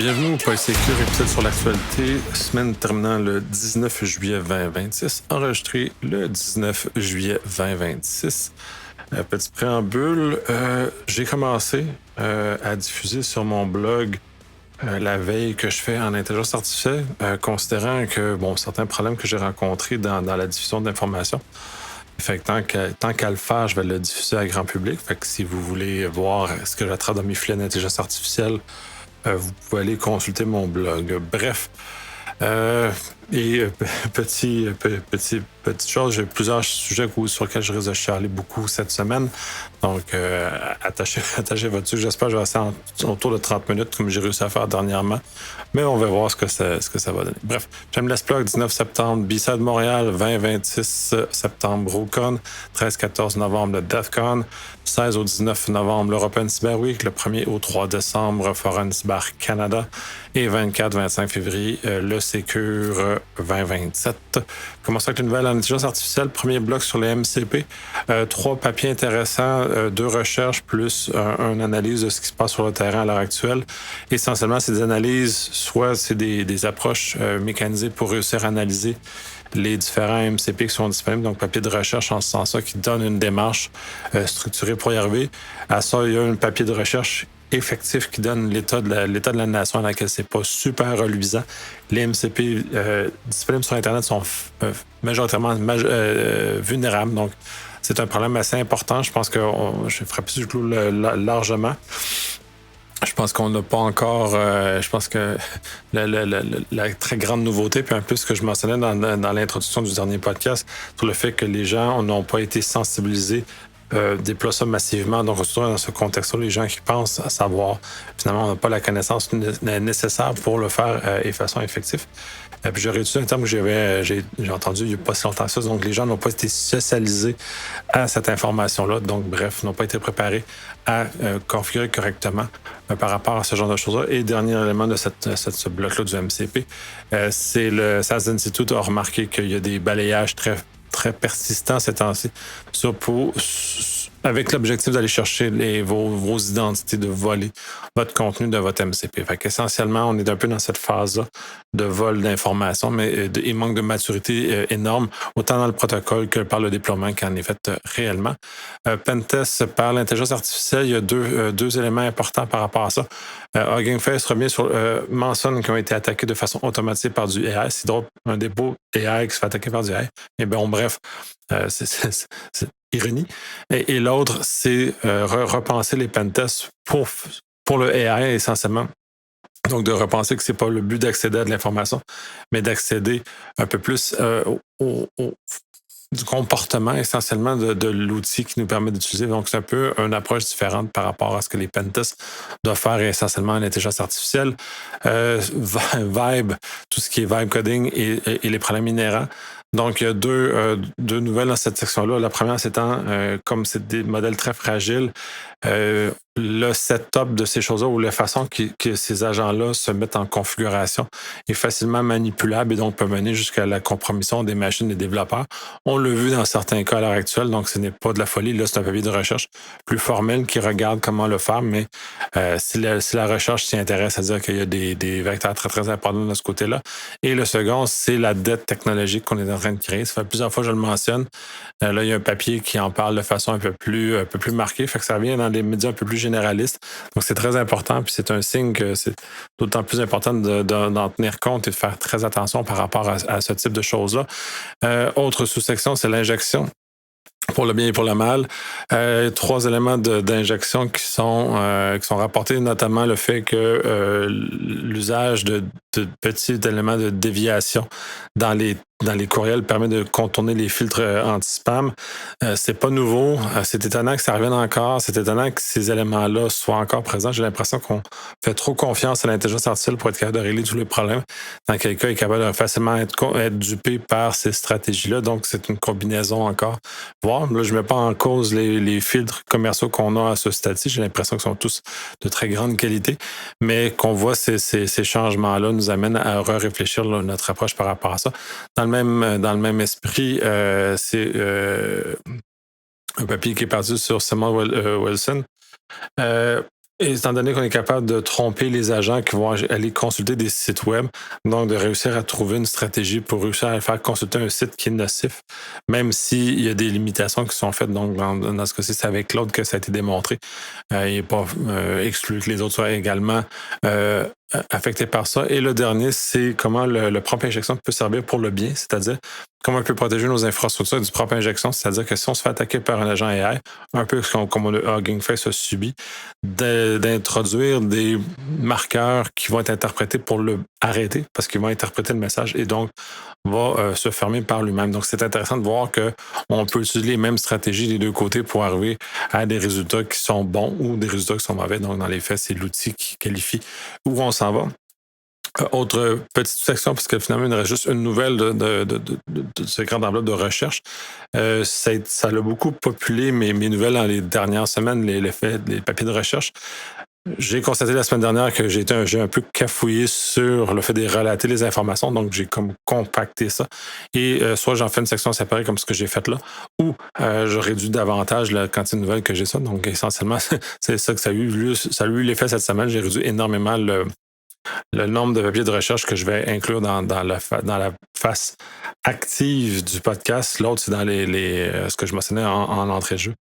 Bienvenue au Pas Sécure, épisode sur l'actualité, semaine terminant le 19 juillet 2026, enregistré le 19 juillet 2026. Petit préambule, j'ai commencé à diffuser sur mon blog la veille que je fais en intelligence artificielle, considérant que, certains problèmes que j'ai rencontrés dans la diffusion d'informations. Fait que tant qu'à le faire, je vais le diffuser à grand public. Fait que si vous voulez voir ce que j'attrape dans mes filets d'intelligence artificielle, vous pouvez aller consulter mon blog. Bref. Petite chose, j'ai plusieurs sujets sur lesquels je risque de chialer beaucoup cette semaine. Donc, attachez votre sujet. J'espère que je vais rester autour de 30 minutes comme j'ai réussi à faire dernièrement. Mais on va voir ce que ça va donner. Bref, Shameless Plug, 19 septembre, B-Side Montréal, 20-26 septembre, BroCon, 13-14 novembre, le DEFCON, 16 au 19 novembre, l'European Cyber Week, le 1er au 3 décembre, Forum Cyber Canada, et 24-25 février, le Secure 2027. Commençons avec une nouvelle en intelligence artificielle. Premier bloc sur les MCP. 3 papiers intéressants, 2 recherches plus une analyse de ce qui se passe sur le terrain à l'heure actuelle. Essentiellement, c'est des analyses, soit c'est des approches mécanisées pour réussir à analyser les différents MCP qui sont disponibles, donc papier de recherche en ce sens-là qui donne une démarche structurée pour y arriver. À ça, il y a un papier de recherche effectif qui donne l'état de la nation à laquelle c'est pas super reluisant. Les MCP disponibles sur Internet sont majoritairement vulnérables, donc c'est un problème assez important. Je pense que je ferai plus du clou largement. Je pense qu'on n'a pas encore... je pense que la très grande nouveauté, puis un peu ce que je mentionnais dans l'introduction du dernier podcast, sur le fait que les gens n'ont pas été sensibilisés, déploient ça massivement. Donc, surtout dans ce contexte-là, les gens qui pensent à savoir, finalement, on n'a pas la connaissance nécessaire pour le faire de façon effective. Puis j'aurais utilisé un terme que j'ai entendu il n'y a pas si longtemps que ça. Donc, les gens n'ont pas été socialisés à cette information-là. Donc, bref, n'ont pas été préparés à configurer correctement par rapport à ce genre de choses-là. Et dernier élément de ce bloc-là du MCP, c'est le SAS Institute a remarqué qu'il y a des balayages très persistants ces temps-ci avec l'objectif d'aller chercher vos identités, de voler votre contenu de votre MCP. Fait qu'essentiellement, on est un peu dans cette phase-là de vol d'informations, mais il manque de maturité énorme, autant dans le protocole que par le déploiement qui en est fait réellement. Pentest par l'intelligence artificielle, il y a deux éléments importants par rapport à ça. Hugging Face mentionne qu'ils ont été attaqués de façon automatisée par du AI. C'est drôle, un dépôt AI qui se fait attaquer par du AI. Mais bon, bref, c'est ironie. Et l'autre, c'est repenser les pentests pour le AI essentiellement. Donc, de repenser que c'est pas le but d'accéder à de l'information, mais d'accéder un peu plus du comportement essentiellement de l'outil qui nous permet d'utiliser. Donc, c'est un peu une approche différente par rapport à ce que les pentests doivent faire essentiellement en intelligence artificielle. Vibe, tout ce qui est vibe coding et les problèmes inhérents. Donc, il y a deux nouvelles dans cette section-là. La première, c'est comme c'est des modèles très fragiles, le setup de ces choses-là ou la façon que ces agents-là se mettent en configuration est facilement manipulable et donc peut mener jusqu'à la compromission des machines des développeurs. On l'a vu dans certains cas à l'heure actuelle, donc ce n'est pas de la folie. Là, c'est un papier de recherche plus formel qui regarde comment le faire, mais si la recherche s'y intéresse, c'est-à-dire qu'il y a des vecteurs très, très importants de ce côté-là. Et le second, c'est la dette technologique qu'on est en train de créer. Ça fait plusieurs fois que je le mentionne. Là, il y a un papier qui en parle de façon un peu plus marquée. Fait que ça vient dans des médias un peu plus généralistes. Donc, c'est très important. Puis, c'est un signe que c'est d'autant plus important d'en tenir compte et de faire très attention par rapport à ce type de choses-là. Autre sous-section, c'est l'injection. Pour le bien et pour le mal. 3 éléments d'injection qui sont rapportés, notamment le fait que l'usage de petits éléments de déviation dans les courriels permet de contourner les filtres anti-spam. C'est pas nouveau. C'est étonnant que ça revienne encore. C'est étonnant que ces éléments-là soient encore présents. J'ai l'impression qu'on fait trop confiance à l'intelligence artificielle pour être capable de régler tous les problèmes. Dans quel cas, il est capable de facilement être dupé par ces stratégies-là. Donc, c'est une combinaison encore. Là, je ne mets pas en cause les filtres commerciaux qu'on a à ce stade-ci. J'ai l'impression qu'ils sont tous de très grande qualité, mais qu'on voit ces changements-là nous amènent à réfléchir notre approche par rapport à ça. Dans le même esprit, c'est un papier qui est parti sur Samuel Wilson. étant donné qu'on est capable de tromper les agents qui vont aller consulter des sites web, donc de réussir à trouver une stratégie pour réussir à faire consulter un site qui est nocif, même s'il y a des limitations qui sont faites. Donc, dans ce cas-ci, c'est avec Claude que ça a été démontré. Il n'est pas exclu que les autres soient également affectés par ça. Et le dernier, c'est comment le prompt injection peut servir pour le bien, c'est-à-dire comment on peut protéger nos infrastructures du prompt injection, c'est-à-dire que si on se fait attaquer par un agent AI, un peu comme le Hugging Face a subi, d'introduire des marqueurs qui vont être interprétés pour le arrêter, parce qu'ils vont interpréter le message et donc va se fermer par lui-même. Donc, c'est intéressant de voir qu'on peut utiliser les mêmes stratégies des deux côtés pour arriver à des résultats qui sont bons ou des résultats qui sont mauvais. Donc, dans les faits, c'est l'outil qui qualifie où on s'en va. Autre petite section, parce que finalement, il reste juste une nouvelle de ce grand enveloppe de recherche. Ça a beaucoup populé mes nouvelles dans les dernières semaines, les papiers de recherche. J'ai constaté la semaine dernière que j'ai un peu cafouillé sur le fait de relater les informations, donc j'ai comme compacté ça. Et soit j'en fais une section séparée comme ce que j'ai fait là, ou je réduis davantage la quantité de nouvelles que j'ai ça. Donc essentiellement, c'est ça que ça a eu l'effet cette semaine. J'ai réduit énormément le nombre de papiers de recherche que je vais inclure dans la face active du podcast. L'autre, c'est dans ce que je mentionnais en entrée de jeu.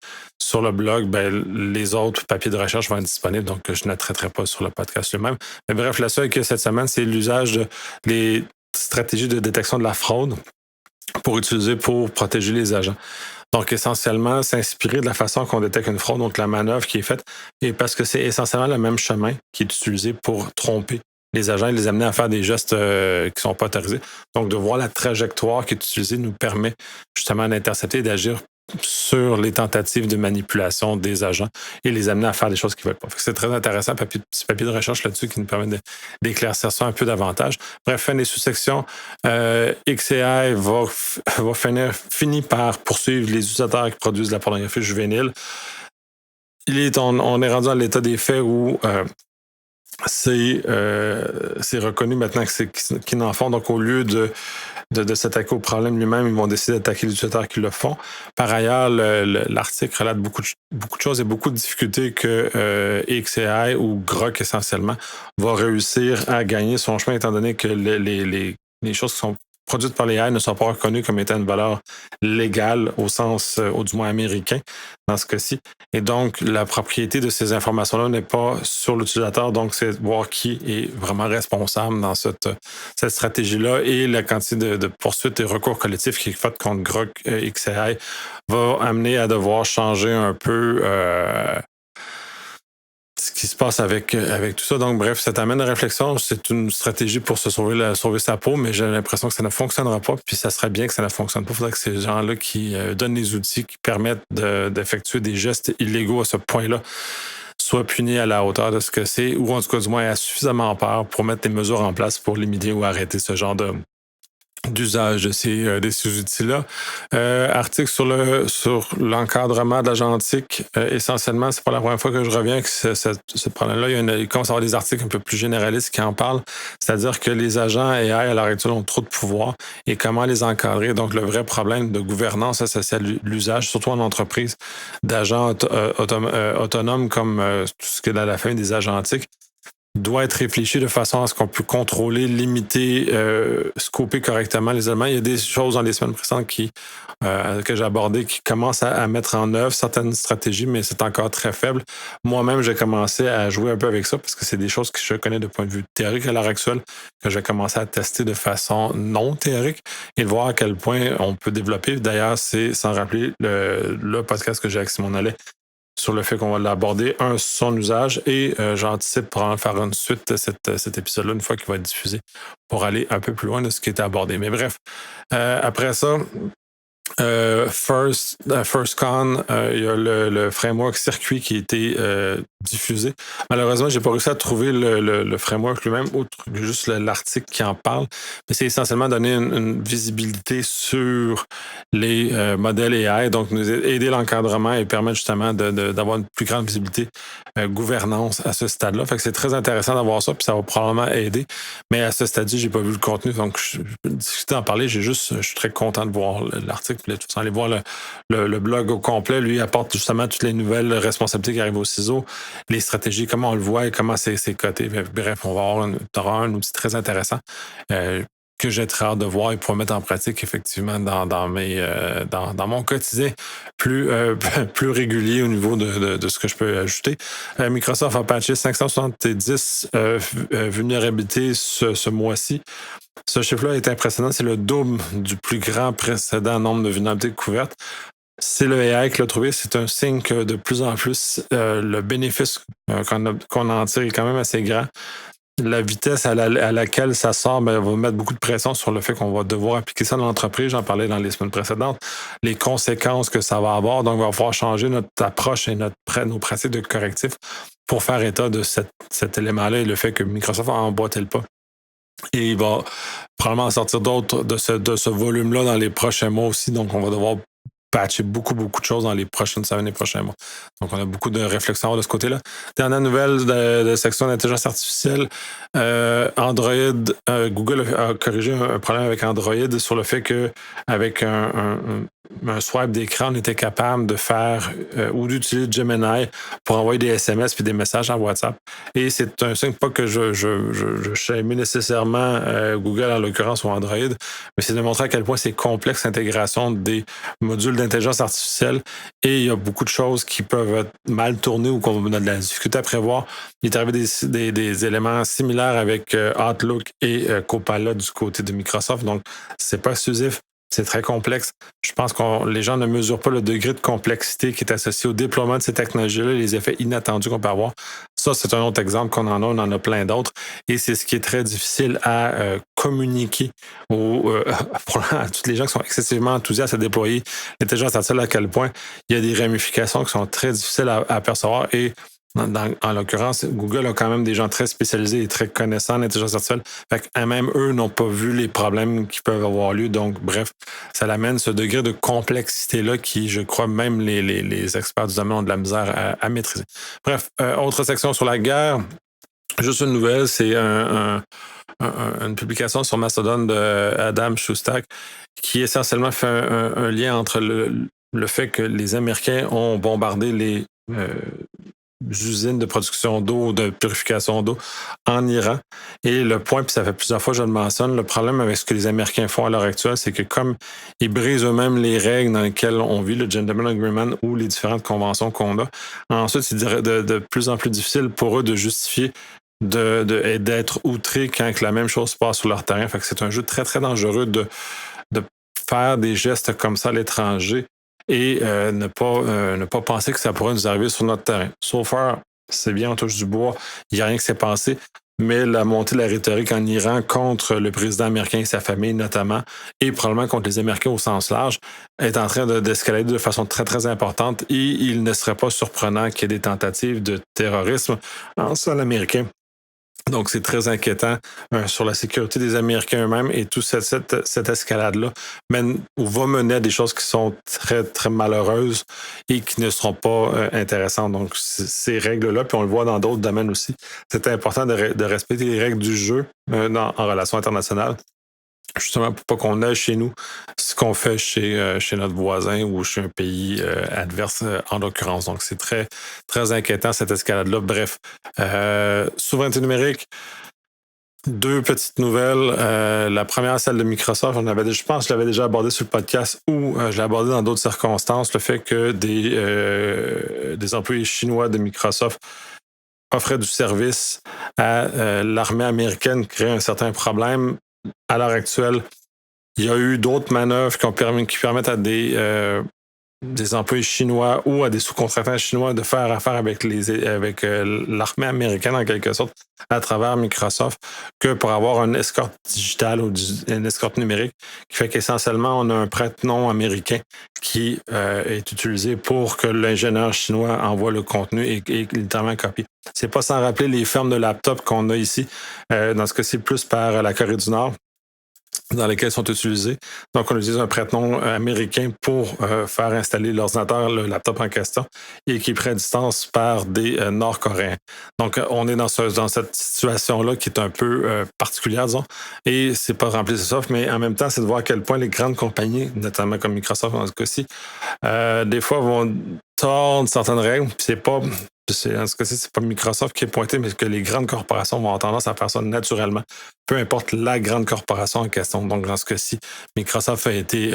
Sur le blog, les autres papiers de recherche vont être disponibles, donc je ne traiterai pas sur le podcast lui-même. Mais bref, la seule que cette semaine, c'est l'usage des stratégies de détection de la fraude pour utiliser pour protéger les agents. Donc, essentiellement, s'inspirer de la façon qu'on détecte une fraude, donc la manœuvre qui est faite, et parce que c'est essentiellement le même chemin qui est utilisé pour tromper les agents et les amener à faire des gestes qui ne sont pas autorisés. Donc, de voir la trajectoire qui est utilisée nous permet justement d'intercepter et d'agir sur les tentatives de manipulation des agents et les amener à faire des choses qu'ils ne veulent pas. C'est très intéressant, petit papier de recherche là-dessus qui nous permet d'éclaircir ça un peu davantage. Bref, fin des sous-sections, XAI va finir par poursuivre les utilisateurs qui produisent de la pornographie juvénile. On est rendu à l'état des faits où c'est reconnu maintenant qu'ils n'en font. Donc, au lieu de s'attaquer au problème lui-même, ils vont décider d'attaquer les utilisateurs qui le font. Par ailleurs, l'article relate beaucoup de choses et beaucoup de difficultés que XAI ou Grok essentiellement va réussir à gagner son chemin, étant donné que les choses qui sont produites par les AI ne sont pas reconnues comme étant une valeur légale au sens, ou du moins américain, dans ce cas-ci. Et donc, la propriété de ces informations-là n'est pas sur l'utilisateur. Donc, c'est voir qui est vraiment responsable dans cette stratégie-là et la quantité de poursuites et recours collectifs qui est faite contre Grok XAI va amener à devoir changer un peu ce qui se passe avec tout ça. Donc, bref, ça t'amène à la réflexion. C'est une stratégie pour sauver sa peau, mais j'ai l'impression que ça ne fonctionnera pas. Puis ça serait bien que ça ne fonctionne pas. Il faudrait que ces gens-là qui donnent les outils qui permettent d'effectuer des gestes illégaux à ce point-là soient punis à la hauteur de ce que c'est, ou en tout cas, du moins, aient suffisamment peur pour mettre des mesures en place pour limiter ou arrêter ce genre d'usage de ces outils-là. Article sur l'encadrement de l'agentique. Essentiellement, c'est pas la première fois que je reviens avec ce problème-là. Il commence à y avoir des articles un peu plus généralistes qui en parlent. C'est-à-dire que les agents AI, à l'heure actuelle, ont trop de pouvoir et comment les encadrer. Donc, le vrai problème de gouvernance associé à l'usage, surtout en entreprise, d'agents autonomes comme tout ce qui est dans la famille des agentiques, doit être réfléchi de façon à ce qu'on puisse contrôler, limiter, scoper correctement les éléments. Il y a des choses dans les semaines précédentes que j'ai abordées qui commencent à mettre en œuvre certaines stratégies, mais c'est encore très faible. Moi-même, j'ai commencé à jouer un peu avec ça parce que c'est des choses que je connais de point de vue théorique à l'heure actuelle, que j'ai commencé à tester de façon non théorique et de voir à quel point on peut développer. D'ailleurs, c'est sans rappeler le podcast que j'ai avec Simon Nollet sur le fait qu'on va l'aborder, son usage, et j'anticipe pour en faire une suite de cet épisode-là une fois qu'il va être diffusé pour aller un peu plus loin de ce qui est abordé. Mais bref, après ça, FirstCon, il y a le framework circuit qui a été diffusé. Malheureusement, j'ai pas réussi à trouver le framework lui-même, outre juste l'article qui en parle. Mais c'est essentiellement donner une visibilité sur les modèles AI, donc nous aider l'encadrement et permettre justement d'avoir une plus grande visibilité gouvernance à ce stade-là. Fait que c'est très intéressant d'avoir ça, puis ça va probablement aider. Mais à ce stade-ci, j'ai pas vu le contenu, donc je peux discuter en parler. Je suis très content de voir l'article. complet. Vous allez voir le blog au complet. Lui, il apporte justement toutes les nouvelles responsabilités qui arrivent au ciseau, les stratégies, comment on le voit et comment c'est coté. Bref, on va avoir un outil très intéressant. Que j'ai très hâte de voir et pouvoir mettre en pratique effectivement dans mon quotidien plus, plus régulier au niveau de ce que je peux ajouter. Microsoft a patché 570 vulnérabilités ce mois-ci. Ce chiffre-là est impressionnant. C'est le double du plus grand précédent nombre de vulnérabilités couvertes. C'est le AI qui l'a trouvé. C'est un signe que de plus en plus, le bénéfice qu'on en tire est quand même assez grand. La vitesse à laquelle ça sort va mettre beaucoup de pression sur le fait qu'on va devoir appliquer ça dans l'entreprise. J'en parlais dans les semaines précédentes. Les conséquences que ça va avoir. Donc, il va falloir changer notre approche et nos pratiques de correctif pour faire état de cet élément-là et le fait que Microsoft a emboîté le pas. Et il va probablement en sortir d'autres de ce volume-là dans les prochains mois aussi. Donc, on va devoir patcher beaucoup de choses dans les prochaines semaines et prochains mois. Donc, on a beaucoup de réflexions de ce côté-là. Dernière nouvelle de section d'intelligence artificielle, Android, Google a corrigé un problème avec Android sur le fait qu'avec un swipe d'écran, on était capable de faire ou d'utiliser Gemini pour envoyer des SMS puis des messages en WhatsApp. Et c'est un signe, pas que je chahime nécessairement Google en l'occurrence ou Android, mais c'est de montrer à quel point c'est complexe l'intégration des modules d'intelligence artificielle et il y a beaucoup de choses qui peuvent être mal tournées ou qu'on a de la difficulté à prévoir. Il est arrivé des éléments similaires avec Outlook et Copilot du côté de Microsoft, donc c'est pas exclusif. C'est très complexe. Je pense que les gens ne mesurent pas le degré de complexité qui est associé au déploiement de ces technologies-là, les effets inattendus qu'on peut avoir. Ça, c'est un autre exemple qu'on en a, on en a plein d'autres. Et c'est ce qui est très difficile à communiquer à tous les gens qui sont excessivement enthousiastes à déployer l'intelligence artificielle, à quel point il y a des ramifications qui sont très difficiles à percevoir. Et en l'occurrence, Google a quand même des gens très spécialisés et très connaissants en intelligence artificielle. Fait que même eux n'ont pas vu les problèmes qui peuvent avoir lieu. Donc, bref, ça l'amène ce degré de complexité-là qui, je crois, même les experts du domaine ont de la misère à maîtriser. Bref, autre section sur la guerre. Juste une nouvelle, c'est une publication sur Mastodon d'Adam Shustak qui essentiellement fait un lien entre le fait que les Américains ont bombardé les usines de production d'eau, de purification d'eau en Iran. Et le point, puis ça fait plusieurs fois que je le mentionne, le problème avec ce que les Américains font à l'heure actuelle, c'est que comme ils brisent eux-mêmes les règles dans lesquelles on vit, le Gentleman Agreement ou les différentes conventions qu'on a, ensuite, c'est de plus en plus difficile pour eux de justifier d'être outrés quand la même chose se passe sur leur terrain. Fait que c'est un jeu très, très dangereux de faire des gestes comme ça à l'étranger et ne pas penser que ça pourrait nous arriver sur notre terrain. So far, c'est bien, on touche du bois, il n'y a rien qui s'est passé, mais la montée de la rhétorique en Iran contre le président américain et sa famille notamment, et probablement contre les Américains au sens large, est en train d'escalader de façon très, très importante et il ne serait pas surprenant qu'il y ait des tentatives de terrorisme en sol américain. Donc, c'est très inquiétant sur la sécurité des Américains eux-mêmes et toute cette escalade-là va mener à des choses qui sont très, très malheureuses et qui ne seront pas intéressantes. Donc, ces règles-là, puis on le voit dans d'autres domaines aussi, c'est important de respecter les règles du jeu en relations internationales. Justement, pour pas qu'on aille chez nous ce qu'on fait chez notre voisin ou chez un pays adverse, en l'occurrence. Donc, c'est très, très inquiétant, cette escalade-là. Bref, souveraineté numérique, deux petites nouvelles. La première, celle de Microsoft. Je pense que je l'avais déjà abordé sur le podcast ou je l'ai abordé dans d'autres circonstances, le fait que des employés chinois de Microsoft offraient du service à l'armée américaine crée un certain problème. À l'heure actuelle, il y a eu d'autres manœuvres qui permettent à des employés chinois ou à des sous-contractants chinois de faire affaire avec l'armée américaine, en quelque sorte, à travers Microsoft, que pour avoir une escorte digitale ou une escorte numérique, qui fait qu'essentiellement, on a un prête-nom américain qui est utilisé pour que l'ingénieur chinois envoie le contenu et littéralement copie. C'est pas sans rappeler les fermes de laptops qu'on a ici, dans ce cas-ci plus par la Corée du Nord, dans lesquels sont utilisés. Donc, on utilise un prête-nom américain pour faire installer l'ordinateur, le laptop en question, et qui est pris à distance par des Nord-Coréens. Donc, on est dans cette situation-là qui est un peu particulière, disons, et c'est pas rempli de soft, mais en même temps, c'est de voir à quel point les grandes compagnies, notamment comme Microsoft dans ce cas-ci, des fois vont tordre certaines règles, puis en ce cas-ci, c'est pas Microsoft qui est pointé, mais que les grandes corporations vont avoir tendance à faire ça naturellement, peu importe la grande corporation en question. Donc, dans ce cas-ci, Microsoft a été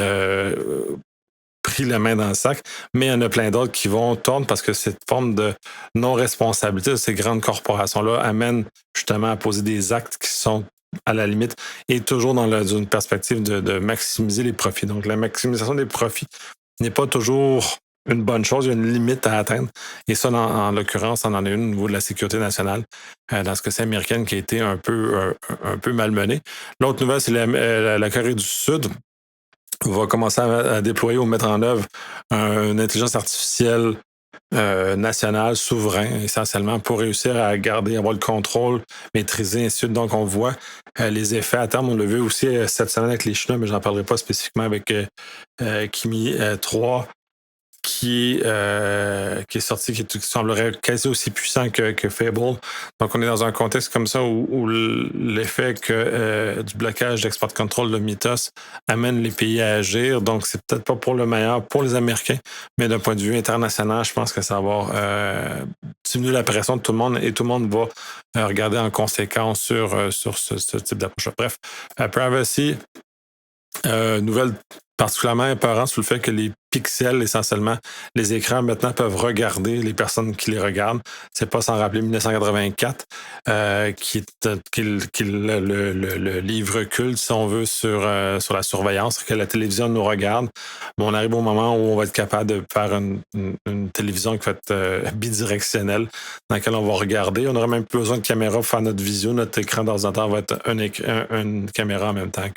pris la main dans le sac, mais il y en a plein d'autres qui vont tordre parce que cette forme de non-responsabilité de ces grandes corporations-là amène justement à poser des actes qui sont à la limite et toujours dans une perspective de maximiser les profits. Donc, la maximisation des profits n'est pas toujours une bonne chose, il y a une limite à atteindre. Et ça, en l'occurrence, on en a une au niveau de la sécurité nationale, dans ce cas-ci américaine, qui a été un peu malmenée. L'autre nouvelle, c'est la Corée du Sud va commencer à déployer ou mettre en œuvre une intelligence artificielle nationale, souverain, essentiellement, pour réussir à avoir le contrôle, maîtriser, ainsi de suite. Donc, on voit les effets à terme. On l'a vu aussi cette semaine avec les Chinois, mais je n'en parlerai pas spécifiquement avec Kimi 3 qui est sorti, qui semblerait quasi aussi puissant que Fable. Donc, on est dans un contexte comme ça où l'effet du blocage d'export control de Mythos amène les pays à agir. Donc, c'est peut-être pas pour le meilleur pour les Américains, mais d'un point de vue international, je pense que ça va diminuer la pression de tout le monde et tout le monde va regarder en conséquence sur ce type d'approche. Bref, privacy, nouvelle particulièrement épeurante sur le fait que les pixels, essentiellement, les écrans maintenant peuvent regarder les personnes qui les regardent. C'est pas sans rappeler 1984, qui est le livre culte, si on veut, sur la surveillance, que la télévision nous regarde. Mais on arrive au moment où on va être capable de faire une télévision qui va être bidirectionnelle, dans laquelle on va regarder. On n'aura même plus besoin de caméra pour faire notre visio. Notre écran d'ordinateur va être une caméra en même temps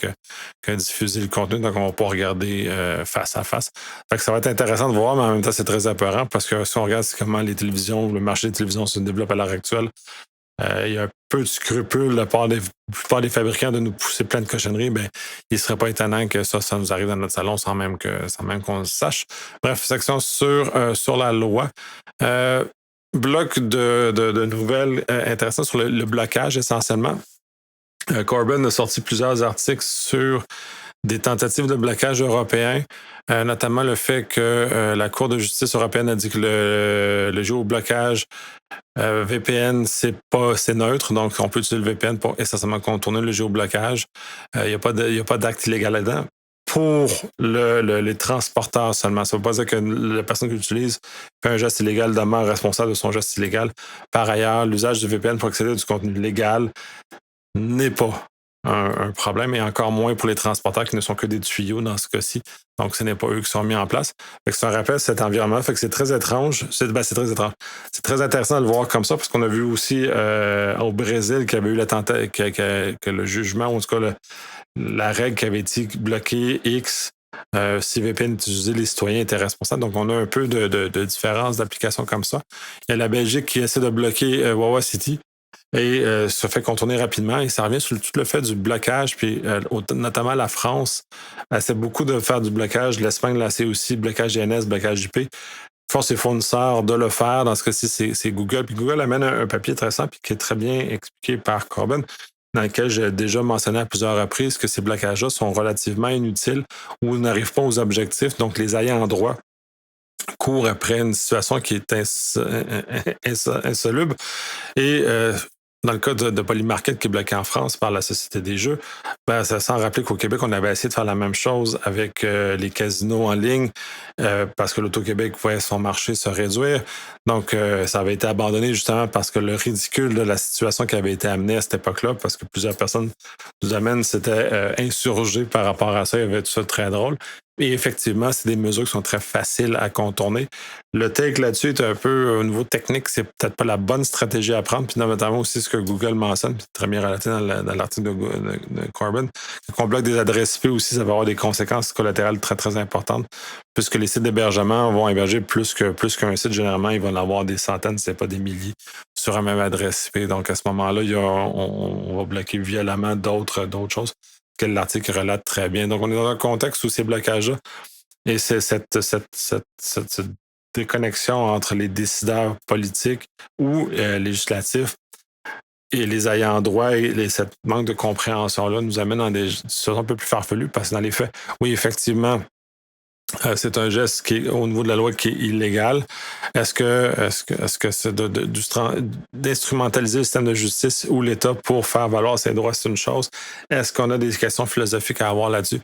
que diffuser le contenu. Donc, on va pouvoir regarder face à face. Fait que ça va être intéressant de voir, mais en même temps, c'est très apparent parce que si on regarde comment les télévisions, le marché des télévisions se développe à l'heure actuelle, il y a un peu de scrupule de la part la plupart des fabricants de nous pousser plein de cochonneries. Ben, il ne serait pas étonnant que ça nous arrive dans notre salon sans même qu'on le sache. Bref, section sur la loi. Bloc de nouvelles intéressantes sur le blocage essentiellement. Corbyn a sorti plusieurs articles sur des tentatives de blocage européens, notamment le fait que la Cour de justice européenne a dit que le géoblocage VPN, c'est neutre, donc on peut utiliser le VPN pour essentiellement contourner le géoblocage. Il n'y a pas d'acte illégal là-dedans. Pour les transporteurs seulement. Ça ne veut pas dire que la personne qui l'utilise fait un geste illégal, demeure responsable de son geste illégal. Par ailleurs, l'usage du VPN pour accéder à du contenu légal n'est pas un problème, et encore moins pour les transporteurs qui ne sont que des tuyaux dans ce cas-ci. Donc, ce n'est pas eux qui sont mis en place. Fait que c'est un rappel, cet environnement. Fait que c'est très étrange. C'est très étrange. C'est très intéressant de le voir comme ça, parce qu'on a vu aussi au Brésil qu'il y avait eu l'attentat, que le jugement, ou en tout cas la règle qui avait été bloquée X. Si VPN utilisé, les citoyens étaient responsables. Donc, on a un peu de différence d'application comme ça. Il y a la Belgique qui essaie de bloquer Wawa City et se fait contourner rapidement. Et ça revient sur tout le fait du blocage, puis notamment la France essaie beaucoup de faire du blocage. L'Espagne l'a assez aussi, blocage DNS, blocage IP. Force ses fournisseurs de le faire. Dans ce cas-ci, c'est Google. Puis Google amène un papier très simple qui est très bien expliqué par Corbyn, dans lequel j'ai déjà mentionné à plusieurs reprises que ces blocages-là sont relativement inutiles ou n'arrivent pas aux objectifs. Donc, les ayants droit courent après une situation qui est insoluble. Et dans le cas de Polymarket qui est bloqué en France par la Société des Jeux, ben, ça sans rappeler qu'au Québec, on avait essayé de faire la même chose avec les casinos en ligne parce que l'Auto-Québec voyait son marché se réduire. Donc, ça avait été abandonné justement parce que le ridicule de la situation qui avait été amenée à cette époque-là, parce que plusieurs personnes du domaine s'étaient insurgées par rapport à ça. Il y avait tout ça de très drôle. Et effectivement, c'est des mesures qui sont très faciles à contourner. Le take là-dessus est un peu, au niveau technique, c'est peut-être pas la bonne stratégie à prendre. Puis notamment aussi ce que Google mentionne, puis c'est très bien relaté dans l'article de Corbyn. Quand on bloque des adresses IP aussi, ça va avoir des conséquences collatérales très, très importantes, puisque les sites d'hébergement vont héberger plus qu'un site. Généralement, ils vont en avoir des centaines, c'est pas des milliers, sur une même adresse IP. Donc à ce moment-là, on va bloquer violemment d'autres choses. que l'article relate très bien. Donc, on est dans un contexte où ces blocages-là et c'est cette déconnexion entre les décideurs politiques ou législatifs et les ayants droit et cette manque de compréhension-là nous amène dans des situations un peu plus farfelues parce que dans les faits, oui, effectivement, c'est un geste qui est au niveau de la loi qui est illégal. Est-ce que c'est d'instrumentaliser le système de justice ou l'État pour faire valoir ses droits, c'est une chose. Est-ce qu'on a des questions philosophiques à avoir là-dessus?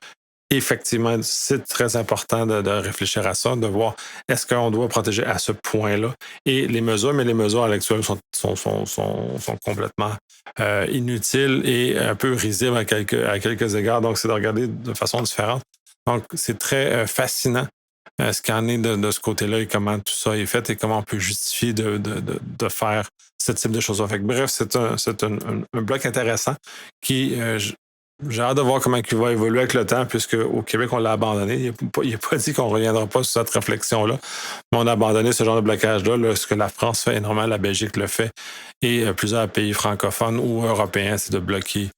Effectivement, c'est très important de réfléchir à ça, de voir est-ce qu'on doit protéger à ce point-là. Et les mesures à l'actuel sont complètement inutiles et un peu risibles à quelques égards. Donc, c'est de regarder de façon différente. Donc, c'est très fascinant ce qu'il en est de ce côté-là et comment tout ça est fait et comment on peut justifier de faire ce type de choses. Fait que, bref, c'est un bloc intéressant qui, j'ai hâte de voir comment il va évoluer avec le temps, puisque au Québec, on l'a abandonné. Il n'a pas dit qu'on ne reviendra pas sur cette réflexion-là, mais on a abandonné ce genre de blocage-là. Là, ce que la France fait énormément, la Belgique le fait, et plusieurs pays francophones ou européens, c'est de bloquer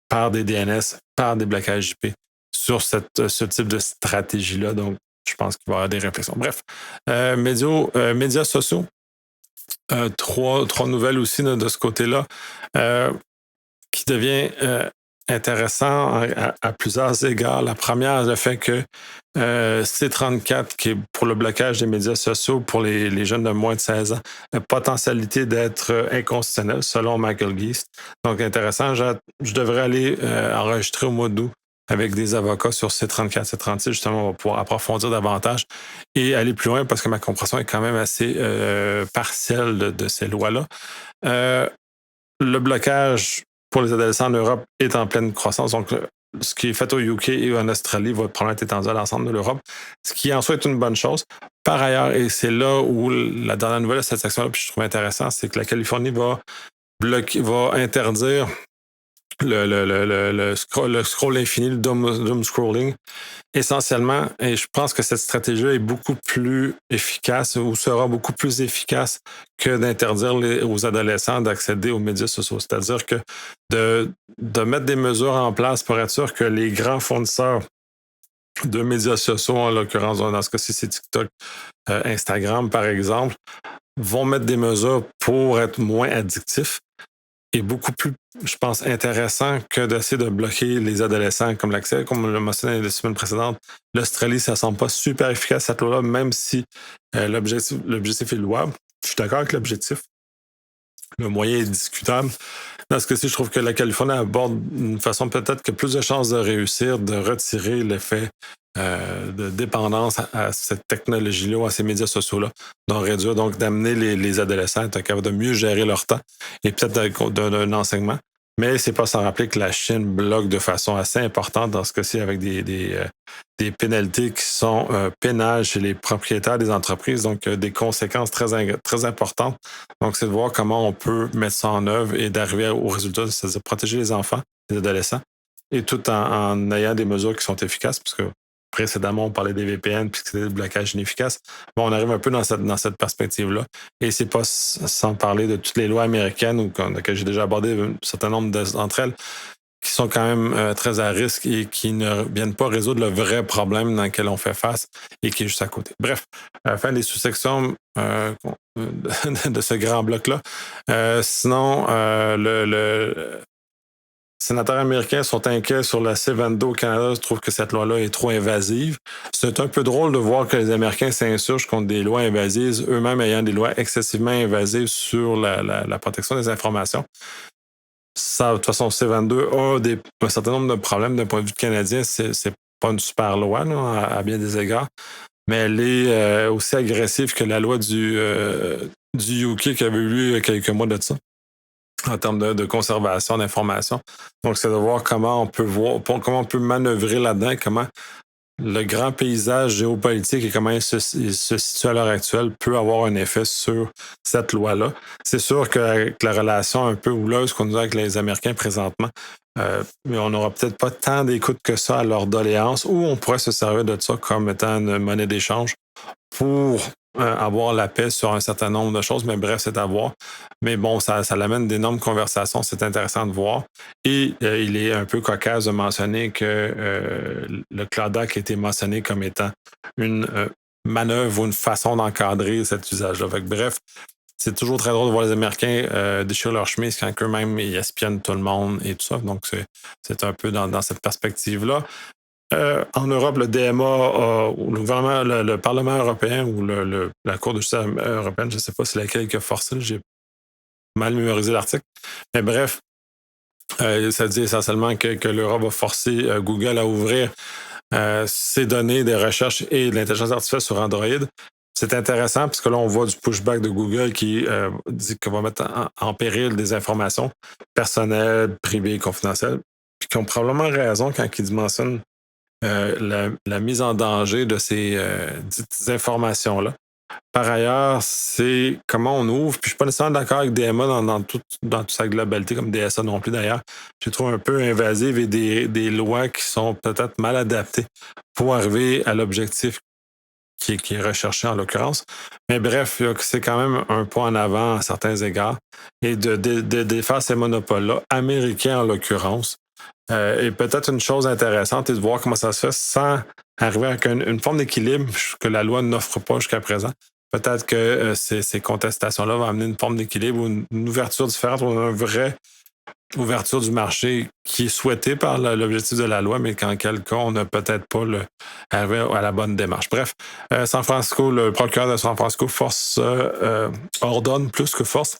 par des DNS, par des blocages IP sur ce type de stratégie-là. Donc, je pense qu'il va y avoir des réflexions. Bref, médias sociaux, trois nouvelles aussi là, de ce côté-là, qui devient intéressant à plusieurs égards. La première, le fait que C34, qui est pour le blocage des médias sociaux pour les jeunes de moins de 16 ans, a potentialité d'être inconstitutionnel, selon Michael Geist. Donc, intéressant. Je devrais aller enregistrer au mois d'août avec des avocats sur C34, C36. Justement, on va pouvoir approfondir davantage et aller plus loin parce que ma compréhension est quand même assez partielle de ces lois-là. Le blocage pour les adolescents en Europe est en pleine croissance. Donc, ce qui est fait au UK et en Australie va probablement être étendu à l'ensemble de l'Europe, ce qui en soit est une bonne chose. Par ailleurs, et c'est là où la dernière nouvelle de cette section-là, puis je trouve intéressant, c'est que la Californie va interdire le scroll infini, le doom scrolling, essentiellement, et je pense que cette stratégie est beaucoup plus efficace ou sera beaucoup plus efficace que d'interdire aux adolescents d'accéder aux médias sociaux. C'est-à-dire que de mettre des mesures en place pour être sûr que les grands fournisseurs de médias sociaux, en l'occurrence, dans ce cas-ci, c'est TikTok, Instagram, par exemple, vont mettre des mesures pour être moins addictifs est beaucoup plus, je pense, intéressant que d'essayer de bloquer les adolescents comme l'accès. Comme on l'a mentionné les semaines précédentes, l'Australie, ça ne semble pas super efficace, cette loi-là, même si l'objectif est louable. Je suis d'accord avec l'objectif. Le moyen est discutable. Dans ce cas-ci, je trouve que la Californie aborde une façon peut-être que plus de chances de réussir, de retirer l'effet de dépendance à cette technologie-là ou à ces médias sociaux-là, d'en réduire, donc d'amener les adolescents à être capables de mieux gérer leur temps et peut-être d'un enseignement. Mais c'est pas sans rappeler que la Chine bloque de façon assez importante dans ce cas-ci avec des pénalités qui sont pénales chez les propriétaires des entreprises, donc des conséquences très importantes. Donc, c'est de voir comment on peut mettre ça en œuvre et d'arriver au résultat, c'est-à-dire protéger les enfants, les adolescents, et tout en ayant des mesures qui sont efficaces, parce que précédemment, on parlait des VPN puis que c'était des blocages inefficaces. Bon, on arrive un peu dans cette perspective-là. Et c'est pas sans parler de toutes les lois américaines que j'ai déjà abordé un certain nombre d'entre elles qui sont quand même très à risque et qui ne viennent pas résoudre le vrai problème dans lequel on fait face et qui est juste à côté. Bref, fin des sous-sections de ce grand bloc-là. Sinon, les sénateurs américains sont inquiets sur la C-22 au Canada. Je trouve que cette loi-là est trop invasive. C'est un peu drôle de voir que les Américains s'insurgent contre des lois invasives, eux-mêmes ayant des lois excessivement invasives sur la protection des informations. Ça, de toute façon, C-22 a un certain nombre de problèmes d'un point de vue canadien. C'est pas une super loi là, à bien des égards, mais elle est aussi agressive que la loi du UK qui avait eu lieu il y a quelques mois de ça, en termes de conservation d'informations. Donc, c'est de voir comment on peut manœuvrer là-dedans, comment le grand paysage géopolitique et comment il se situe à l'heure actuelle peut avoir un effet sur cette loi-là. C'est sûr qu'avec la relation un peu houleuse qu'on a avec les Américains présentement, mais on n'aura peut-être pas tant d'écoute que ça à leur doléance, ou on pourrait se servir de ça comme étant une monnaie d'échange pour avoir la paix sur un certain nombre de choses, mais bref, c'est à voir. Mais bon, ça l'amène d'énormes conversations, c'est intéressant de voir. Et il est un peu cocasse de mentionner que le Claudac a été mentionné comme étant une manœuvre ou une façon d'encadrer cet usage-là. Fait que, bref, c'est toujours très drôle de voir les Américains déchirer leur chemise quand eux-mêmes ils espionnent tout le monde et tout ça. Donc, c'est un peu dans cette perspective-là. En Europe, le DMA, ou le gouvernement, le Parlement européen ou la Cour de justice européenne, je ne sais pas c'est laquelle qui a forcé, j'ai mal mémorisé l'article. Mais bref, ça dit essentiellement que l'Europe va forcer Google à ouvrir ses données des recherches et de l'intelligence artificielle sur Android. C'est intéressant parce que là, on voit du pushback de Google qui dit qu'on va mettre en péril des informations personnelles, privées, confidentielles, puis qui ont probablement raison quand ils mentionnent la mise en danger de ces dites informations-là. Par ailleurs, c'est comment on ouvre. Puis je suis pas nécessairement d'accord avec DMA dans toute sa globalité, comme DSA non plus d'ailleurs. Je les trouve un peu invasives et des lois qui sont peut-être mal adaptées pour arriver à l'objectif qui est recherché en l'occurrence. Mais bref, c'est quand même un pas en avant à certains égards. Et de défaire ces monopoles-là, américains en l'occurrence, et peut-être une chose intéressante est de voir comment ça se fait sans arriver avec une forme d'équilibre que la loi n'offre pas jusqu'à présent. Peut-être que ces contestations-là vont amener une forme d'équilibre ou une ouverture différente ou une vraie ouverture du marché qui est souhaitée par l'objectif de la loi, mais qu'en quel cas, on n'a peut-être pas arrivé à la bonne démarche. Bref, San Francisco, le procureur de San Francisco ordonne plus que force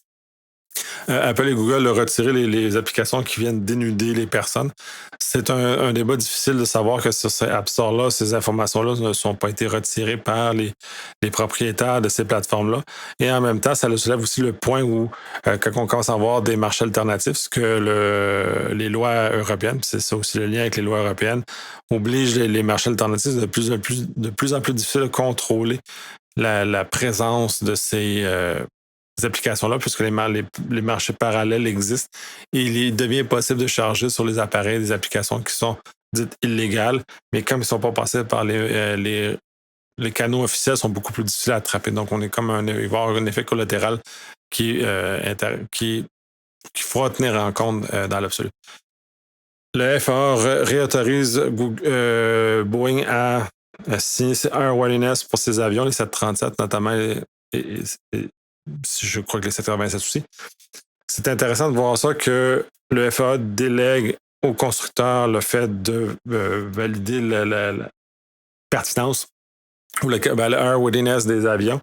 Apple et Google de retirer les applications qui viennent dénuder les personnes. C'est un débat difficile de savoir que sur ces App Store-là, ces informations-là ne sont pas été retirées par les propriétaires de ces plateformes-là. Et en même temps, ça soulève aussi le point où, quand on commence à avoir des marchés alternatifs, ce que les lois européennes, c'est ça aussi le lien avec les lois européennes, obligent les marchés alternatifs de plus en plus difficile de contrôler la présence de ces applications-là, puisque les marchés parallèles existent. Et il devient possible de charger sur les appareils des applications qui sont dites illégales, mais comme ils ne sont pas passés par les canaux officiels, sont beaucoup plus difficiles à attraper. Donc, on est comme il va y avoir un effet collatéral qu'il faudra tenir en compte dans l'absolu. Le FAA réautorise Boeing à signer Airworthiness pour ses avions, les 737 notamment, je crois que les 787 aussi. C'est intéressant de voir ça que le FAA délègue au constructeur le fait de valider la pertinence ou le airworthiness des avions.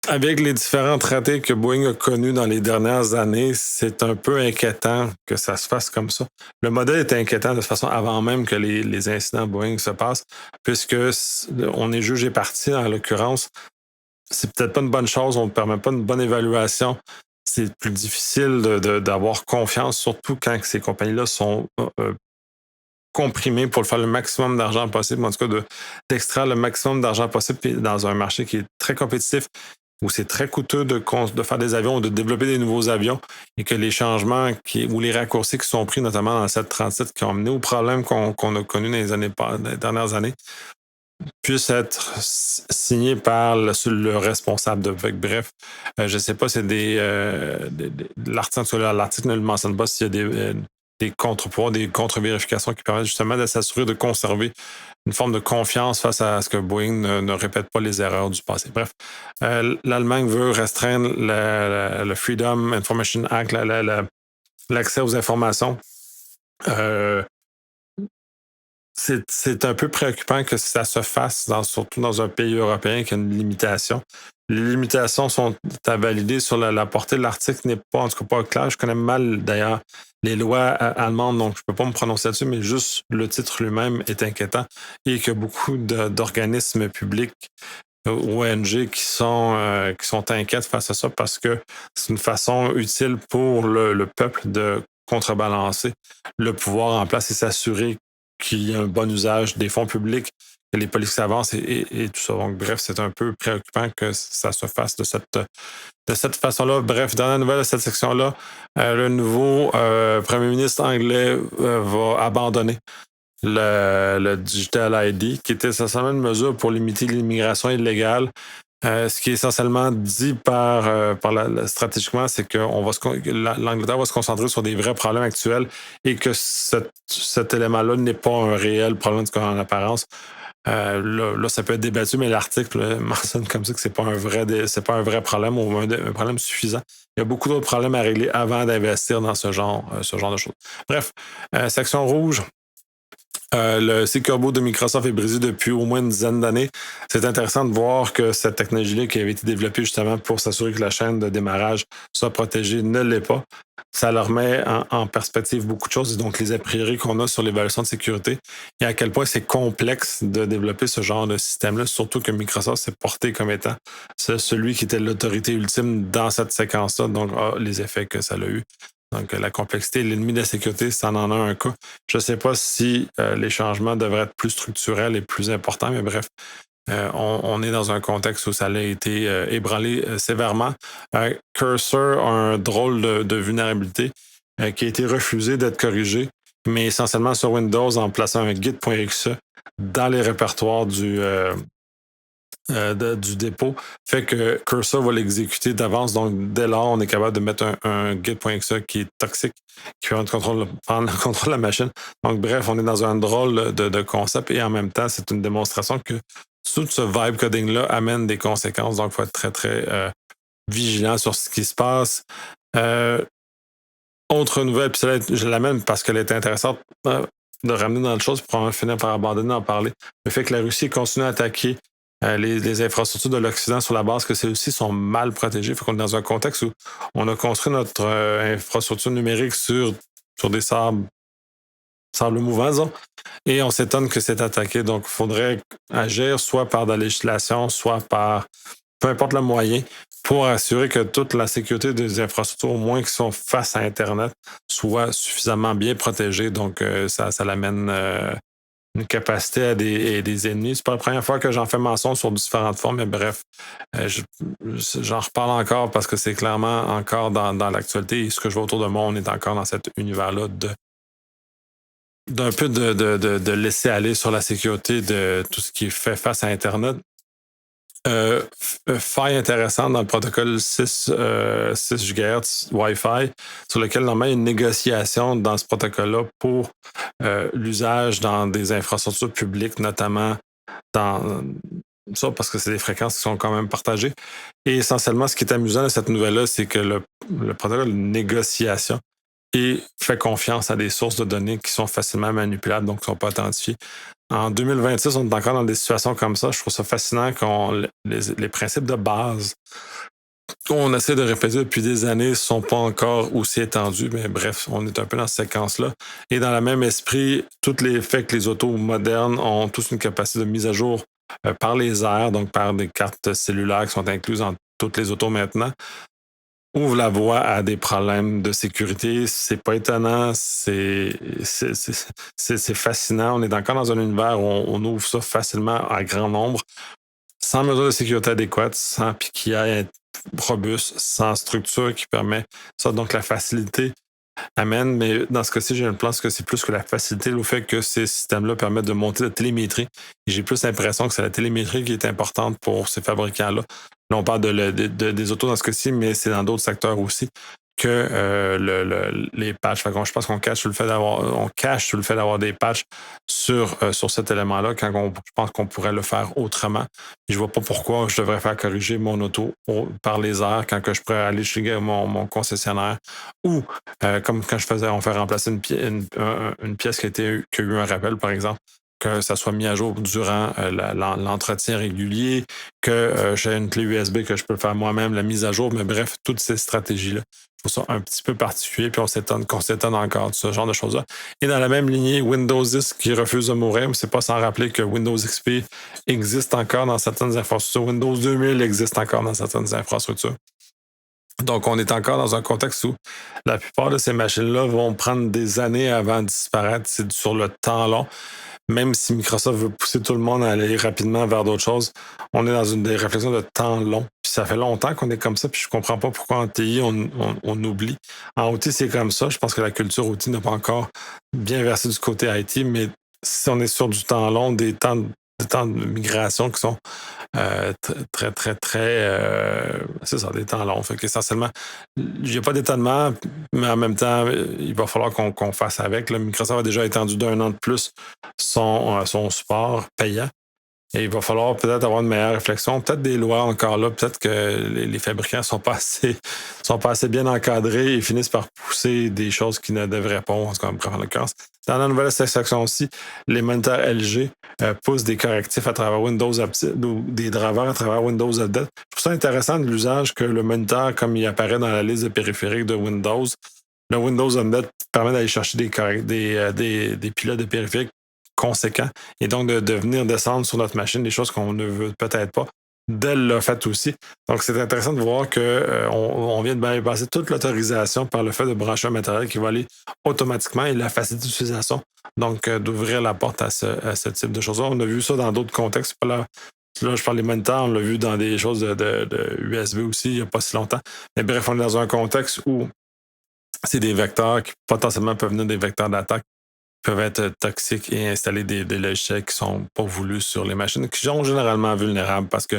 Avec les différents traités que Boeing a connus dans les dernières années, c'est un peu inquiétant que ça se fasse comme ça. Le modèle est inquiétant de toute façon avant même que les incidents Boeing se passent, puisque on est jugé parti en l'occurrence. C'est peut-être pas une bonne chose, on ne permet pas une bonne évaluation. C'est plus difficile d'avoir confiance, surtout quand ces compagnies-là sont comprimées pour faire le maximum d'argent possible, en tout cas d'extraire le maximum d'argent possible dans un marché qui est très compétitif, où c'est très coûteux de faire des avions ou de développer des nouveaux avions et que les changements ou les raccourcis qui sont pris, notamment dans le 737, qui ont mené aux problèmes qu'on a connus dans les dernières années, puisse être signé par le responsable de bref, je ne sais pas si c'est l'article ne le mentionne pas s'il y a des contre-pouvoirs, des contre-vérifications qui permettent justement de s'assurer de conserver une forme de confiance face à ce que Boeing ne répète pas les erreurs du passé. Bref, l'Allemagne veut restreindre le Freedom Information Act, l'accès aux informations. C'est un peu préoccupant que ça se fasse, surtout dans un pays européen qui a une limitation. Les limitations sont à valider sur la portée de l'article n'est pas, en tout cas, pas clair. Je connais mal, d'ailleurs, les lois allemandes, donc je ne peux pas me prononcer là-dessus, mais juste le titre lui-même est inquiétant et que beaucoup d'organismes publics, ONG, qui sont inquiètes face à ça parce que c'est une façon utile pour le peuple de contrebalancer le pouvoir en place et s'assurer qu'il y a un bon usage des fonds publics, que les politiques avancent et tout ça. Donc, bref, c'est un peu préoccupant que ça se fasse de cette façon-là. Bref, dernière nouvelle de cette section-là, le nouveau premier ministre anglais va abandonner le Digital ID, qui était essentiellement une mesure pour limiter l'immigration illégale. Ce qui est essentiellement dit stratégiquement, c'est que l'Angleterre va se concentrer sur des vrais problèmes actuels et que cet élément-là n'est pas un réel problème en apparence. Là, ça peut être débattu, mais l'article mentionne comme ça que c'est pas un vrai problème ou un problème suffisant. Il y a beaucoup d'autres problèmes à régler avant d'investir dans ce genre de choses. Bref, section rouge. Le Secure Boot de Microsoft est brisé depuis au moins une dizaine d'années. C'est intéressant de voir que cette technologie-là qui avait été développée justement pour s'assurer que la chaîne de démarrage soit protégée ne l'est pas. Ça leur met en perspective beaucoup de choses, et donc les a priori qu'on a sur l'évaluation de sécurité et à quel point c'est complexe de développer ce genre de système-là, surtout que Microsoft s'est porté comme étant celui qui était l'autorité ultime dans cette séquence-là, donc les effets que ça a eu. Donc, la complexité, l'ennemi de la sécurité, ça en a un cas. Je ne sais pas si les changements devraient être plus structurels et plus importants, mais bref, on est dans un contexte où ça a été ébranlé sévèrement. Cursor a un drôle de vulnérabilité qui a été refusé d'être corrigé, mais essentiellement sur Windows en plaçant un git.exe dans les répertoires du dépôt, fait que Cursor va l'exécuter d'avance. Donc, dès lors, on est capable de mettre un git.exe qui est toxique, qui prend le contrôle de la machine. Donc, bref, on est dans un drôle de concept et en même temps, c'est une démonstration que tout ce vibe coding-là amène des conséquences. Donc, il faut être très, très vigilant sur ce qui se passe. Autre nouvelle, puis celle-là, je l'amène parce qu'elle est intéressante de ramener dans le chose pour finir par abandonner d'en parler. Le fait que la Russie continue à attaquer les infrastructures de l'Occident sur la base que celles-ci sont mal protégées. Fait qu'on est dans un contexte où on a construit notre infrastructure numérique sur des sables mouvants, disons, et on s'étonne que c'est attaqué. Donc, il faudrait agir soit par de la législation, soit par peu importe le moyen, pour assurer que toute la sécurité des infrastructures, au moins qui sont face à Internet, soit suffisamment bien protégée. Donc, ça l'amène une capacité à des ennemis. C'est pas la première fois que j'en fais mention sur différentes formes, mais bref, j'en reparle encore parce que c'est clairement encore dans l'actualité. Et ce que je vois autour de moi, on est encore dans cet univers-là d'un peu de laisser aller sur la sécurité de tout ce qui est fait face à Internet. Faille intéressante dans le protocole 6 GHz Wi-Fi, sur lequel normalement il y a une négociation dans ce protocole-là pour l'usage dans des infrastructures publiques, notamment dans ça, parce que c'est des fréquences qui sont quand même partagées. Et essentiellement, ce qui est amusant de cette nouvelle-là, c'est que le protocole de négociation fait confiance à des sources de données qui sont facilement manipulables, donc qui ne sont pas authentifiées. En 2026, on est encore dans des situations comme ça. Je trouve ça fascinant qu'on les principes de base qu'on essaie de répéter depuis des années ne sont pas encore aussi étendus. Mais bref, on est un peu dans cette séquence-là. Et dans le même esprit, tous les faits que les autos modernes ont tous une capacité de mise à jour par les airs, donc par des cartes cellulaires qui sont incluses dans toutes les autos maintenant, ouvre la voie à des problèmes de sécurité. C'est pas étonnant, c'est fascinant. On est encore dans un univers où on ouvre ça facilement à grand nombre, sans mesure de sécurité adéquate, sans PKI robuste, sans structure qui permet ça. Donc la facilité amène, mais dans ce cas-ci, je pense que c'est plus que la facilité, le fait que ces systèmes-là permettent de monter la télémétrie. Et j'ai plus l'impression que c'est la télémétrie qui est importante pour ces fabricants-là. Là, on parle des autos dans ce cas-ci, mais c'est dans d'autres secteurs aussi que les patchs. Fait je pense qu'on cache sur le fait d'avoir des patchs sur cet élément-là, quand je pense qu'on pourrait le faire autrement. Et je vois pas pourquoi je devrais faire corriger mon auto par les airs quand que je pourrais aller chez mon concessionnaire, ou comme quand on fait remplacer une pièce qui a eu un rappel, par exemple, que ça soit mis à jour durant l'entretien régulier, que j'ai une clé USB que je peux faire moi-même, la mise à jour, mais bref, toutes ces stratégies-là, je trouve ça un petit peu particulier, puis qu'on s'étonne encore de ce genre de choses-là. Et dans la même lignée, Windows 10 qui refuse de mourir, mais c'est pas sans rappeler que Windows XP existe encore dans certaines infrastructures, Windows 2000 existe encore dans certaines infrastructures. Donc, on est encore dans un contexte où la plupart de ces machines-là vont prendre des années avant de disparaître. C'est sur le temps long. Même si Microsoft veut pousser tout le monde à aller rapidement vers d'autres choses, on est dans des réflexions de temps long. Puis ça fait longtemps qu'on est comme ça, puis je comprends pas pourquoi en TI, on oublie. En OT, c'est comme ça. Je pense que la culture OT n'a pas encore bien versé du côté IT, mais si on est sur du temps long, des temps de migration qui sont très, très, très. C'est ça, des temps longs. Fait qu'essentiellement, il n'y a pas d'étonnement, mais en même temps, il va falloir qu'on fasse avec. Là. Microsoft a déjà étendu d'un an de plus son support payant. Et il va falloir peut-être avoir une meilleure réflexion, peut-être des lois encore là, peut-être que les fabricants sont pas assez bien encadrés et finissent par pousser des choses qui ne devraient pas, en tout cas, en l'occurrence. Dans la nouvelle section aussi, les moniteurs LG poussent des correctifs à travers Windows Update ou des drivers à travers Windows Update. Je trouve ça intéressant de l'usage que le moniteur, comme il apparaît dans la liste de périphériques de Windows, le Windows Update permet d'aller chercher des pilotes de périphériques conséquents et donc de venir descendre sur notre machine des choses qu'on ne veut peut-être pas. Dell l'a fait aussi. Donc, c'est intéressant de voir qu'on vient de bypasser toute l'autorisation par le fait de brancher un matériel qui va aller automatiquement et la facilité d'utilisation. Donc, d'ouvrir la porte à ce type de choses-là. On a vu ça dans d'autres contextes. Là, je parle des moniteurs, on l'a vu dans des choses de USB aussi il n'y a pas si longtemps. Mais bref, on est dans un contexte où c'est des vecteurs qui potentiellement peuvent venir des vecteurs d'attaque peuvent être toxiques et installer des logiciels qui sont pas voulus sur les machines, qui sont généralement vulnérables parce que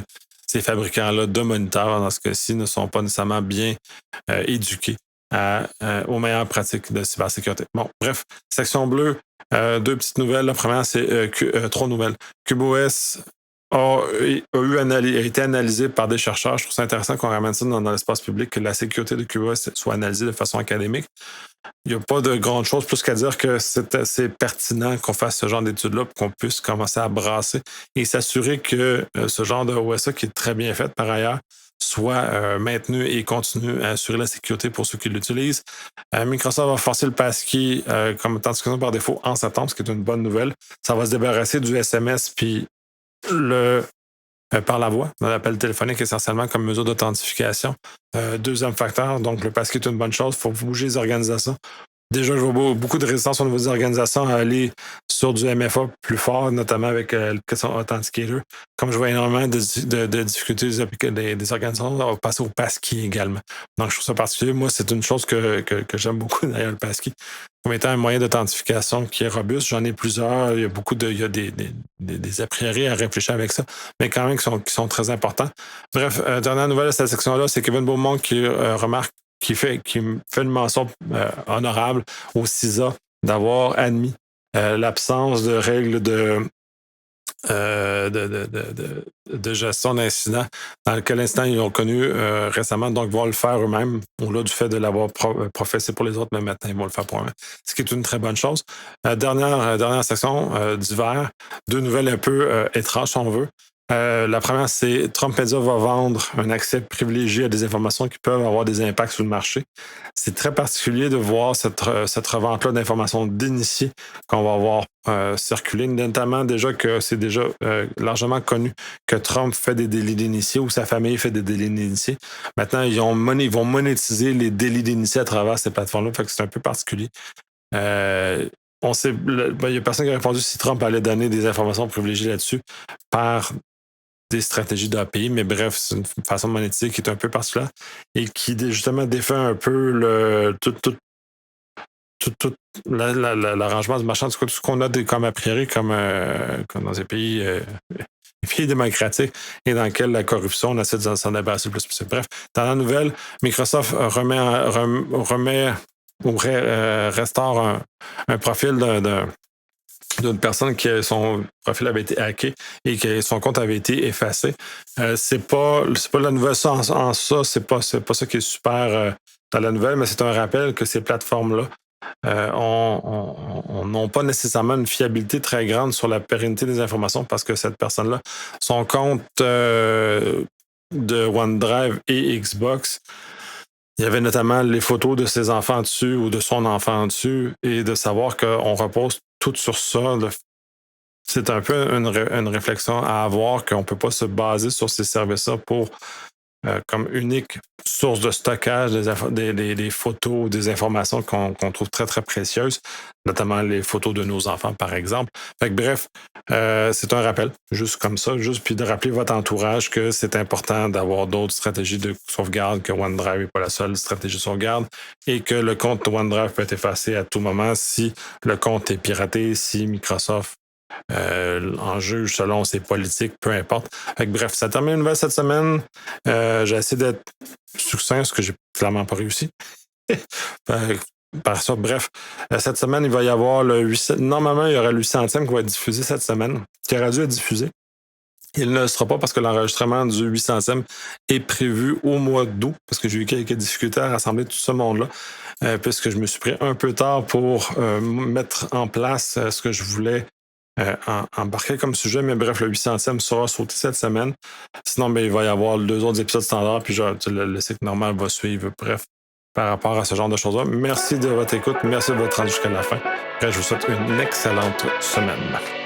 ces fabricants-là de moniteurs, dans ce cas-ci, ne sont pas nécessairement bien éduqués aux meilleures pratiques de cybersécurité. Bon, bref, section bleue, deux petites nouvelles. La première, c'est trois nouvelles. CubeOS a été analysé par des chercheurs. Je trouve ça intéressant qu'on ramène ça dans l'espace public, que la sécurité de CubeOS soit analysée de façon académique. Il n'y a pas de grande chose plus qu'à dire que c'est assez pertinent qu'on fasse ce genre d'études-là pour qu'on puisse commencer à brasser et s'assurer que ce genre de OSA, qui est très bien fait par ailleurs, soit maintenu et continue à assurer la sécurité pour ceux qui l'utilisent. Microsoft va forcer le passkey comme authentification par défaut en septembre, ce qui est une bonne nouvelle. Ça va se débarrasser du SMS puis par la voix, dans l'appel téléphonique essentiellement comme mesure d'authentification. Deuxième facteur, donc le passkey est une bonne chose, il faut bouger les organisations. Déjà, je vois beaucoup de résistance au niveau des organisations à aller sur du MFA plus fort, notamment avec le question Authenticator. Comme je vois énormément de difficultés des organisations, on va passer au passkey également. Donc, je trouve ça particulier. Moi, c'est une chose que j'aime beaucoup, d'ailleurs, le passkey. Comme étant un moyen d'authentification qui est robuste. J'en ai plusieurs. Il y a des a priori à réfléchir avec ça, mais quand même qui sont très importants. Bref, dernière nouvelle de cette section-là, c'est Kevin Beaumont qui remarque qui fait une mention honorable au CISA d'avoir admis l'absence de règles de gestion d'incidents dans quel instant ils ont connu récemment, donc vont le faire eux-mêmes, au-delà du fait de l'avoir professé pour les autres, mais maintenant ils vont le faire pour eux-mêmes, ce qui est une très bonne chose. Dernière section d'hiver, deux nouvelles un peu étranges si on veut. La première, c'est Trump Media va vendre un accès privilégié à des informations qui peuvent avoir des impacts sur le marché. C'est très particulier de voir cette revente-là d'informations d'initiés qu'on va avoir circuler, notamment déjà que c'est déjà largement connu que Trump fait des délits d'initiés ou sa famille fait des délits d'initiés. Maintenant, ils vont monétiser les délits d'initiés à travers ces plateformes-là, fait que c'est un peu particulier. On sait, il y a personne qui a répondu si Trump allait donner des informations privilégiées là-dessus par des stratégies d'API, mais bref, c'est une façon de monétiser qui est un peu particulière et qui justement défait un peu tout l'arrangement du marché, tout ce qu'on a comme a priori, comme dans les pays démocratiques et dans lesquels la corruption, on essaie de s'en débarrasser le plus possible. Bref, dans la nouvelle, Microsoft remet ou restaure un profil d'une personne qui son profil avait été hacké et que son compte avait été effacé. C'est pas la nouvelle ça en ça, c'est pas ça qui est super dans la nouvelle, mais c'est un rappel que ces plateformes-là n'ont pas nécessairement une fiabilité très grande sur la pérennité des informations parce que cette personne-là, son compte de OneDrive et Xbox, il y avait notamment les photos de ses enfants dessus ou de son enfant dessus et de savoir qu'on repose tout sur ça. C'est un peu une réflexion à avoir qu'on ne peut pas se baser sur ces services-là pour comme unique source de stockage des photos, des informations qu'on trouve très, très précieuses, notamment les photos de nos enfants, par exemple. Fait que, bref, c'est un rappel, juste comme ça, juste puis de rappeler votre entourage que c'est important d'avoir d'autres stratégies de sauvegarde, que OneDrive n'est pas la seule stratégie de sauvegarde et que le compte OneDrive peut être effacé à tout moment si le compte est piraté, si Microsoft en juge selon ses politiques, peu importe. Fait que, bref, ça termine une nouvelle cette semaine. J'ai essayé d'être succinct, ce que j'ai clairement pas réussi. Par ça, bref, cette semaine, il va y avoir le 800. Normalement, il y aura le 800e qui va être diffusé cette semaine, qui aura dû être diffusé. Il ne le sera pas parce que l'enregistrement du 800e est prévu au mois d'août, parce que j'ai eu quelques difficultés à rassembler tout ce monde-là, puisque je me suis pris un peu tard pour mettre en place ce que je voulais embarquer comme sujet. Mais bref, le 800e sera sauté cette semaine. Sinon, ben, il va y avoir 2 autres épisodes standards, puis le cycle normal va suivre. Bref, par rapport à ce genre de choses-là. Merci de votre écoute. Merci de votre rendu jusqu'à la fin. Et je vous souhaite une excellente semaine.